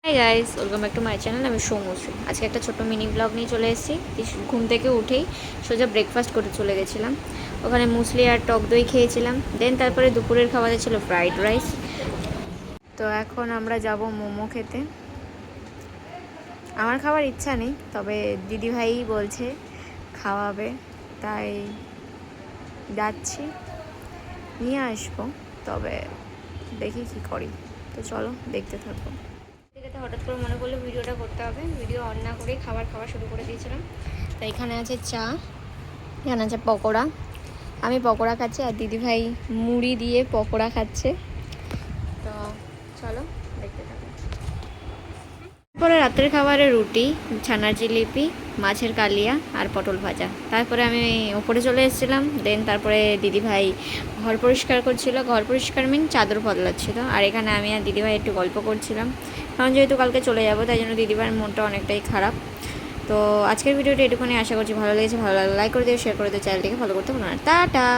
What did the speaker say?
Hi guys, welcome back to my channel. আমি সৌমশ্রী। আজকে একটা ছোট্ট মিনি ব্লগ নিয়ে চলে এসেছি। ঘুম থেকে উঠেই সোজা ব্রেকফাস্ট করে চলে গেছিলাম। ওখানে মুসলি আর টক দই খেয়েছিলাম। দেন তারপরে দুপুরের খাবারে ছিল ফ্রাইড রাইস। তো এখন আমরা যাব মোমো খেতে। আমার খাওয়ার ইচ্ছা নেই, তবে দিদিভাই বলছে খাওয়াবে, তাই যাচ্ছি, নিয়ে আসবো। তবে দেখি কি করি। তো চলো দেখতে থাকবো। হঠাৎ করে মনে করলো ভিডিওটা করতে হবে। ভিডিও অন না করেই খাবার খাওয়া শুরু করে দিয়েছিলাম। তো এখানে আছে চা, এখানে আছে পকোড়া। আমি পকোড়া খাচ্ছি আর দিদিভাই মুড়ি দিয়ে পকোড়া খাচ্ছে। তো চলো দেখতে থাকো। তারপরে রাত্রের খাবারে রুটি, ছানার জিলিপি, মাছের কালিয়া আর পটল ভাজা। তারপরে আমি ওপরে চলে এসেছিলাম। দেন তারপরে দিদিভাই ঘর পরিষ্কার করছিল। ঘর পরিষ্কার চাদর বদলাচ্ছিল। আর এখানে আমি আর দিদিভাই একটু গল্প করছিলাম, কারণ যেহেতু কালকে চলে যাবো, তাই জন্য দিদিভাইয়ের মনটা অনেকটাই খারাপ। তো আজকের ভিডিওটা এটুকুনি। আশা করছি ভালো লেগেছে। ভালো লাগলে লাইক করে দিও, শেয়ার করে দিও, চ্যানেলটিকে ফলো করতে ভুলো না। টাটা।